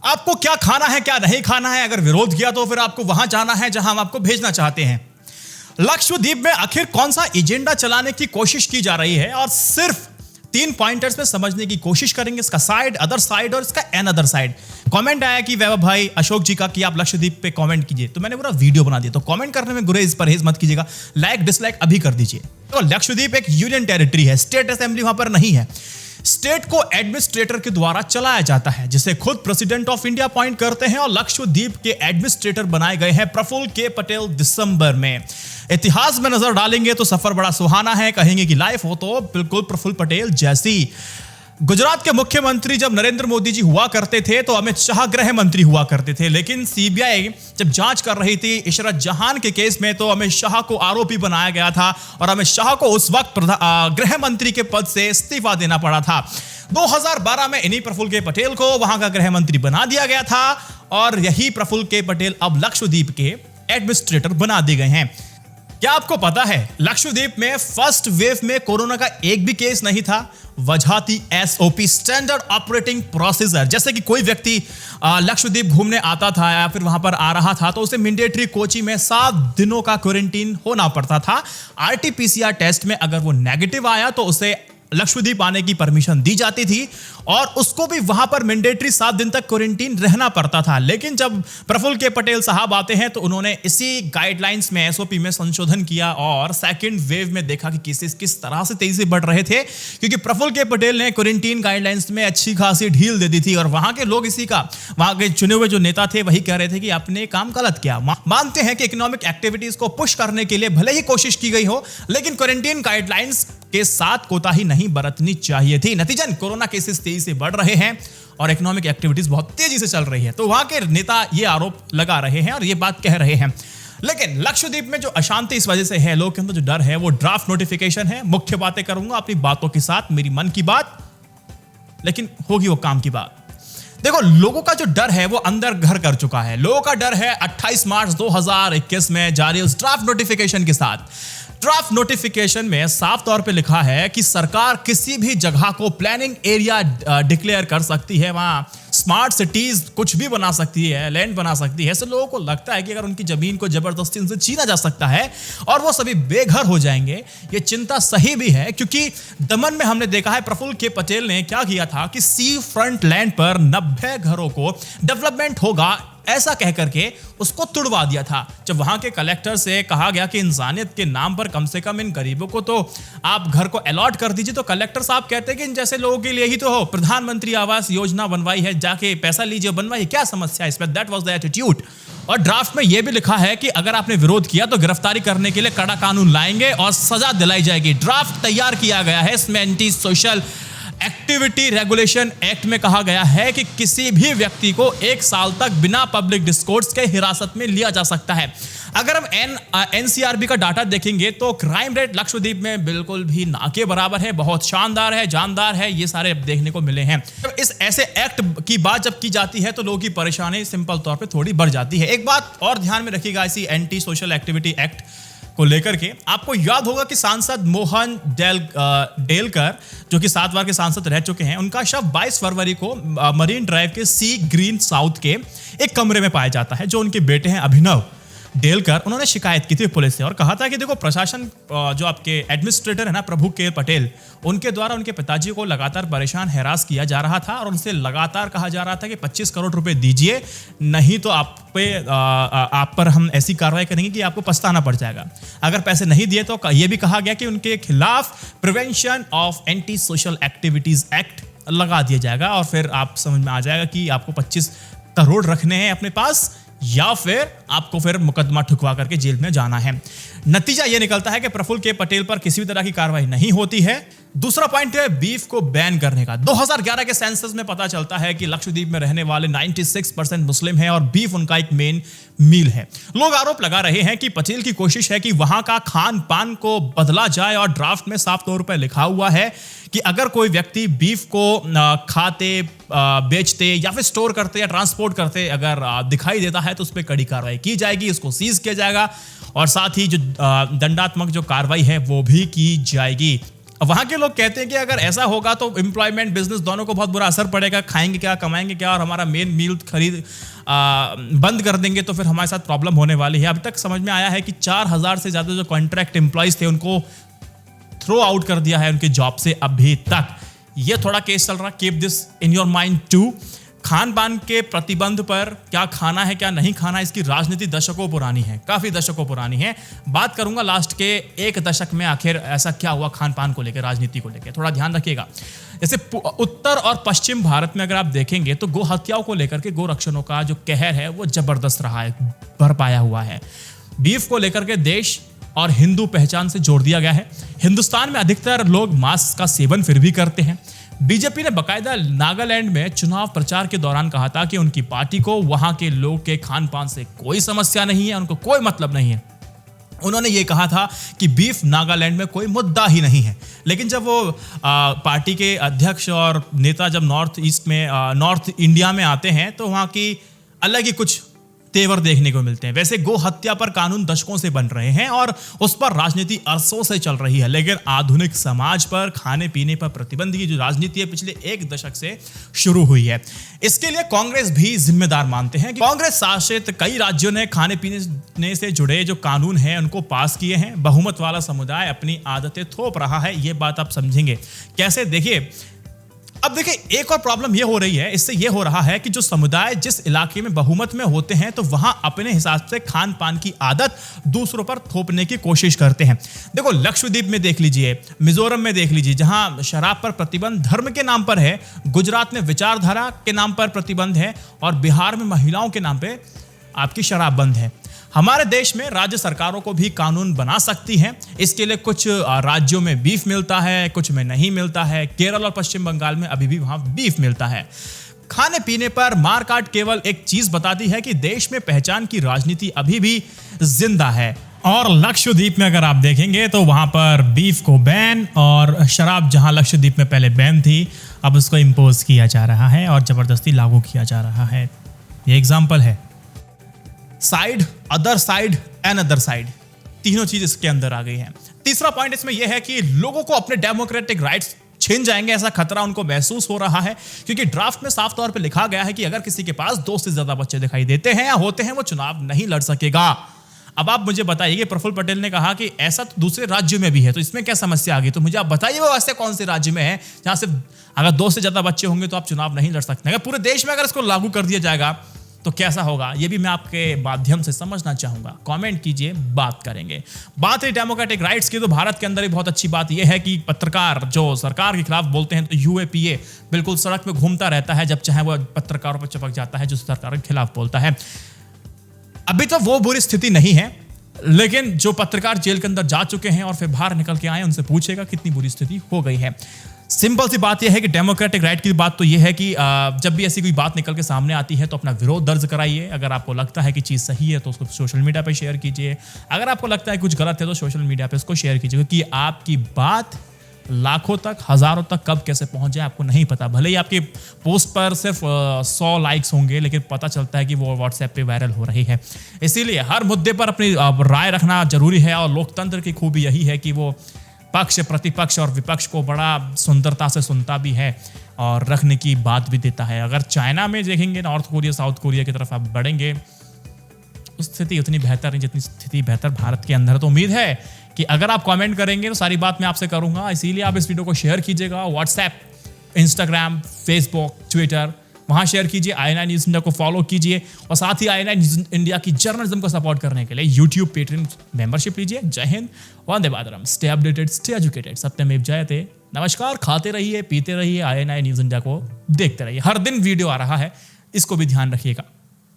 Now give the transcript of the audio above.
आपको क्या खाना है क्या नहीं खाना है, अगर विरोध किया तो फिर आपको वहां जाना है जहां हम आपको भेजना चाहते हैं। लक्षद्वीप में आखिर कौन सा एजेंडा चलाने की कोशिश की जा रही है, और सिर्फ 3 पॉइंटर्स में समझने की कोशिश करेंगे, इसका साइड, अदर साइड और इसका एन अदर साइड। कमेंट आया कि वैभव भाई अशोक जी का कि आप लक्षद्वीप पे कमेंट कीजिए, तो मैंने पूरा वीडियो बना दिया। तो कमेंट करने में गुरेज परहेज मत कीजिएगा, लाइक डिसलाइक अभी कर दीजिए। तो लक्षद्वीप एक यूनियन टेरिटरी है, स्टेट असेंबली वहां पर नहीं है। स्टेट को एडमिनिस्ट्रेटर के द्वारा चलाया जाता है, जिसे खुद प्रेसिडेंट ऑफ इंडिया अपॉइंट करते हैं, और लक्षद्वीप के एडमिनिस्ट्रेटर बनाए गए हैं प्रफुल्ल के पटेल दिसंबर में। इतिहास में नजर डालेंगे तो सफर बड़ा सुहाना है, कहेंगे कि लाइफ हो तो बिल्कुल प्रफुल्ल पटेल जैसी। गुजरात के मुख्यमंत्री जब नरेंद्र मोदी जी हुआ करते थे तो अमित शाह गृह मंत्री हुआ करते थे, लेकिन सीबीआई जब जांच कर रही थी इशरत जहान के केस में तो अमित शाह को आरोपी बनाया गया था, और अमित शाह को उस वक्त गृह मंत्री के पद से इस्तीफा देना पड़ा था। 2012 में इन्हीं प्रफुल्ल के पटेल को वहां का गृह मंत्री बना दिया गया था, और यही प्रफुल्ल के पटेल अब लक्षद्वीप के एडमिनिस्ट्रेटर बना दिए गए हैं। क्या आपको पता है लक्षद्वीप में फर्स्ट वेव में कोरोना का एक भी केस नहीं था? वजह थी एसओपी, स्टैंडर्ड ऑपरेटिंग प्रोसीजर। जैसे कि कोई व्यक्ति लक्षद्वीप घूमने आता था या फिर वहां पर आ रहा था तो उसे मैंडेटरी कोची में 7 दिनों का क्वारंटीन होना पड़ता था। आरटीपीसीआर टेस्ट में अगर वो नेगेटिव आया तो उसे लक्षद्वीप आने की परमिशन दी जाती थी, और उसको भी वहां पर मैंडेटरी 7 दिन तक क्वारंटीन रहना पड़ता था। लेकिन जब प्रफुल्ल के पटेल साहब आते हैं तो उन्होंने इसी गाइडलाइंस में, एसओपी में संशोधन किया, और सेकंड वेव में देखा कि केसेस किस तरह से तेजी से बढ़ रहे थे, क्योंकि प्रफुल्ल के पटेल ने क्वारंटीन गाइडलाइंस में अच्छी खासी ढील दे दी थी, और वहां के लोग वहां के चुने हुए जो नेता थे वही कह रहे थे कि आपने काम गलत किया। मानते हैं कि इकोनॉमिक एक्टिविटीज को पुश करने के लिए भले ही कोशिश की गई हो, लेकिन क्वारंटीन गाइडलाइंस के साथ कोताही नहीं बरतनी चाहिए थी। नतीजन कोरोना केसेस तेजी से बढ़ रहे हैं और इकोनॉमिक एक्टिविटीज बहुत तेजी से चल रही है। तो वहां के नेता ये आरोप लगा रहे हैं और ये बात कह रहे हैं। लेकिन लक्षद्वीप में जो अशांति इस वजह से है, लोगों के अंदर जो डर है, वो ड्राफ्ट नोटिफिकेशन है। मुख्य बातें करूंगा अपनी बातों के साथ, मेरी मन की बात, लेकिन होगी वो काम की बात। देखो, लोगों का जो डर है वो अंदर घर कर चुका है। लोगों का डर है 28 मार्च 2021 में जारी उस ड्राफ्ट नोटिफिकेशन के साथ। ड्राफ्ट नोटिफिकेशन में साफ तौर पे लिखा है कि सरकार किसी भी जगह को प्लानिंग एरिया डिक्लेयर कर सकती है, वहां स्मार्ट सिटीज कुछ भी बना सकती है, लैंड बना सकती है। ऐसे लोगों को लगता है कि अगर उनकी जमीन को जबरदस्ती उनसे छीना जा सकता है और वो सभी बेघर हो जाएंगे। ये चिंता सही भी है, क्योंकि दमन में हमने देखा है प्रफुल्ल के पटेल ने क्या किया था कि सी फ्रंट लैंड पर 90 घरों को डेवलपमेंट होगा ऐसा कह करके उसको तुड़वा दिया था। जब वहां के कलेक्टर से कहा गया कि इंसानियत के नाम पर कम से कम इन गरीबों को तो आप घर को अलॉट कर दीजिए, तो कलेक्टर साहब कहते हैं कि इन जैसे लोगों के लिए ही तो हो प्रधानमंत्री आवास योजना बनवाई है, जाके पैसा लीजिए, बनवाइए, क्या समस्या है इसमें? That was the attitude. और ड्राफ्ट में यह भी लिखा है कि अगर आपने विरोध किया तो गिरफ्तारी करने के लिए कड़ा कानून लाएंगे और सजा दिलाई जाएगी। ड्राफ्ट तैयार किया गया है। इसमें anti social activity regulation act में कहा गया है कि किसी भी व्यक्ति को 1 साल तक बिना पब्लिक डिस्कोर्स के हिरासत में लिया जा सकता है। अगर हम एनसीआरबी का डाटा देखेंगे तो क्राइम रेट लक्षद्वीप में बिल्कुल भी ना के बराबर है, बहुत शानदार है, जानदार है, ये सारे देखने को मिले हैं। इस ऐसे एक्ट की बात जब की जाती है तो लोगों की परेशानी सिंपल तौर पे थोड़ी बढ़ जाती है। एक बात और ध्यान में रखिएगा, इसी एंटी सोशल एक्टिविटी एक्ट को लेकर के आपको याद होगा कि सांसद मोहन डेलकर, जो कि 7 बार के सांसद रह चुके हैं, उनका शव 22 फरवरी को मरीन ड्राइव के सी ग्रीन साउथ के एक कमरे में पाया जाता है। जो उनके बेटे हैं अभिनव डेलकर, उन्होंने शिकायत की थी पुलिस से और कहा था कि देखो, प्रशासन जो आपके एडमिनिस्ट्रेटर है ना प्रभु के पटेल, उनके द्वारा उनके पिताजी को लगातार परेशान हैरास किया जा रहा था और उनसे लगातार कहा जा रहा था कि 25 करोड़ रुपए दीजिए, नहीं तो आप पर हम ऐसी कार्रवाई करेंगे कि आपको पछताना पड़ जाएगा। अगर पैसे नहीं दिए तो यह भी कहा गया कि उनके खिलाफ prevention of anti social activities act लगा दिया जाएगा, और फिर आप समझ में आ जाएगा कि आपको 25 करोड़ रखने हैं अपने पास या फिर आपको फिर मुकदमा ठुकवा करके जेल में जाना है। नतीजा यह निकलता है कि प्रफुल्ल के पटेल पर किसी भी तरह की कार्रवाई नहीं होती है। दूसरा पॉइंट है बीफ को बैन करने का। 2011 के सेंसस में पता चलता है कि लक्षद्वीप में रहने वाले 96% मुस्लिम हैं और बीफ उनका एक मेन मील है। लोग आरोप लगा रहे हैं कि पटेल की कोशिश है कि वहां का खान पान को बदला जाए, और ड्राफ्ट में साफ तौर पर लिखा हुआ है कि अगर कोई व्यक्ति बीफ को खाते, बेचते या फिर स्टोर करते या ट्रांसपोर्ट करते अगर दिखाई देता है तो उस पर कड़ी कार्रवाई की जाएगी, इसको सीज किया जाएगा और साथ ही जो दंडात्मक जो कार्रवाई है वो भी की जाएगी। वहां के लोग कहते हैं कि अगर ऐसा होगा तो एम्प्लॉयमेंट, बिजनेस दोनों को बहुत बुरा असर पड़ेगा, खाएंगे क्या, कमाएंगे क्या, और हमारा मेन मील खरीद बंद कर देंगे तो फिर हमारे साथ प्रॉब्लम होने वाली है। अभी तक समझ में आया है कि 4000 से ज़्यादा जो कॉन्ट्रैक्ट एम्प्लॉयज़ थे उनको थ्रो आउट कर दिया है उनके जॉब से अभी तक। ये थोड़ा केस चल रहा, keep this in your mind too. खान पान के प्रतिबंध पर क्या खाना है क्या नहीं खाना, इसकी राजनीति दशकों पुरानी है, काफी दशकों पुरानी है। बात करूंगा लास्ट के 1 दशक में आखिर ऐसा क्या हुआ खान पान को लेकर, राजनीति को लेकर, थोड़ा ध्यान रखिएगा। जैसे उत्तर और पश्चिम भारत में अगर आप देखेंगे तो गो हत्याओं को लेकर के गोरक्षकों का जो कहर है वो जबरदस्त रहा है, बरपाया हुआ है। बीफ को लेकर के देश और हिंदू पहचान से जोड़ दिया गया है। हिंदुस्तान में अधिकतर लोग मांस का सेवन फिर भी करते हैं। बीजेपी ने बकायदा नागालैंड में चुनाव प्रचार के दौरान कहा था कि उनकी पार्टी को वहां के लोग के खान पान से कोई समस्या नहीं है, उनको कोई मतलब नहीं है। उन्होंने ये कहा था कि बीफ नागालैंड में कोई मुद्दा ही नहीं है। लेकिन जब वो पार्टी के अध्यक्ष और नेता जब नॉर्थ इंडिया में आते हैं तो वहाँ की अलग ही कुछ तेवर देखने को मिलते हैं। वैसे गो हत्या पर कानून दशकों से बन रहे हैं और उस पर राजनीति अरसों से चल रही है, लेकिन आधुनिक समाज पर खाने पीने पर प्रतिबंध की जो राजनीति है पिछले 1 दशक से शुरू हुई है। इसके लिए कांग्रेस भी जिम्मेदार मानते हैं कि कांग्रेस शासित कई राज्यों ने खाने पीने से जुड़े जो कानून हैं उनको पास किए हैं। बहुमत वाला समुदाय अपनी आदतें थोप रहा है, ये बात आप समझेंगे कैसे। देखिए, अब देखिए एक और प्रॉब्लम ये हो रही है, इससे ये हो रहा है कि जो समुदाय जिस इलाके में बहुमत में होते हैं तो वहां अपने हिसाब से खान पान की आदत दूसरों पर थोपने की कोशिश करते हैं। देखो, लक्षद्वीप में देख लीजिए, मिजोरम में देख लीजिए, जहां शराब पर प्रतिबंध धर्म के नाम पर है, गुजरात में विचारधारा के नाम पर प्रतिबंध है, और बिहार में महिलाओं के नाम पे आपकी शराब बंद है। हमारे देश में राज्य सरकारों को भी कानून बना सकती हैं। इसके लिए कुछ राज्यों में बीफ मिलता है, कुछ में नहीं मिलता है। केरल और पश्चिम बंगाल में अभी भी वहां बीफ मिलता है। खाने पीने पर मारकाट केवल एक चीज बताती है कि देश में पहचान की राजनीति अभी भी जिंदा है। और लक्षद्वीप में अगर आप देखेंगे तो वहां पर बीफ को बैन, और शराब जहां लक्षद्वीप में पहले बैन थी अब उसको इम्पोज किया जा रहा है और जबरदस्ती लागू किया जा रहा है। ये एग्जाम्पल है। Side, other side and other side, तीनों चीज इसके अंदर आ गई है। तीसरा पॉइंट इसमें यह है कि लोगों को अपने डेमोक्रेटिक राइट्स छीन जाएंगे, ऐसा खतरा उनको महसूस हो रहा है, क्योंकि ड्राफ्ट में साफ तौर पे लिखा गया है कि अगर किसी के पास 2 से ज्यादा बच्चे दिखाई देते हैं या होते हैं वो चुनाव नहीं लड़ सकेगा। अब आप मुझे बताइए, प्रफुल्ल पटेल ने कहा कि ऐसा तो दूसरे राज्यों में भी है, तो इसमें क्या समस्या आ गई? तो मुझे आप बताइए वो ऐसे कौन से राज्य में है जहां से अगर 2 से ज्यादा बच्चे होंगे तो आप चुनाव नहीं लड़ सकते? अगर पूरे देश में अगर इसको लागू कर दिया जाएगा तो कैसा होगा, ये भी मैं आपके माध्यम से समझना चाहूंगा। कमेंट कीजिए, बात करेंगे। बात है डेमोक्रेटिक राइट्स की, तो भारत के अंदर ही बहुत अच्छी बात यह है कि पत्रकार जो सरकार के खिलाफ बोलते हैं तो यूएपीए बिल्कुल सड़क में घूमता रहता है, जब चाहे वो पत्रकारों पर चिपक जाता है जो सरकार के खिलाफ बोलता है। अभी तो वो बुरी स्थिति नहीं है, लेकिन जो पत्रकार जेल के अंदर जा चुके हैं और फिर बाहर निकल के आए, उनसे पूछेगा कितनी बुरी स्थिति हो गई है। सिंपल सी बात यह है कि डेमोक्रेटिक राइट की बात तो यह है कि जब भी ऐसी कोई बात निकल के सामने आती है तो अपना विरोध दर्ज कराइए। अगर आपको लगता है कि चीज़ सही है तो उसको सोशल मीडिया पे शेयर कीजिए, अगर आपको लगता है कुछ गलत है तो सोशल मीडिया पे उसको शेयर कीजिए, क्योंकि आपकी बात लाखों तक, हजारों तक कब कैसे पहुंच जाए आपको नहीं पता। भले ही आपकी पोस्ट पर सिर्फ 100 लाइक्स होंगे, लेकिन पता चलता है कि वो व्हाट्सएप पे वायरल हो रही है। इसीलिए हर मुद्दे पर अपनी राय रखना जरूरी है, और लोकतंत्र की खूबी यही है कि वो पक्ष, प्रतिपक्ष और विपक्ष को बड़ा सुंदरता से सुनता भी है और रखने की बात भी देता है। अगर चाइना में देखेंगे, नॉर्थ कोरिया, साउथ कोरिया की तरफ आप बढ़ेंगे, स्थिति उतनी बेहतर नहीं जितनी स्थिति बेहतर भारत के अंदर। तो उम्मीद है कि अगर आप कमेंट करेंगे तो सारी बात मैं आपसे करूंगा। इसीलिए आप इस वीडियो को शेयर कीजिएगा, व्हाट्सएप, इंस्टाग्राम, फेसबुक, ट्विटर, वहां शेयर कीजिए। INI न्यूज़ इंडिया को फॉलो कीजिए, और साथ ही INI न्यूज़ इंडिया की जर्नलिज्म को सपोर्ट करने के लिए यूट्यूब पेट्रियन मेंबरशिप लीजिए। जय Hind, Vande Mataram, stay updated, stay educated, सत्यमेव जयते। नमस्कार, खाते रहिए, पीते रहिए, INI न्यूज़ इंडिया को देखते रहिए। हर दिन वीडियो आ रहा है, इसको भी ध्यान रखिएगा।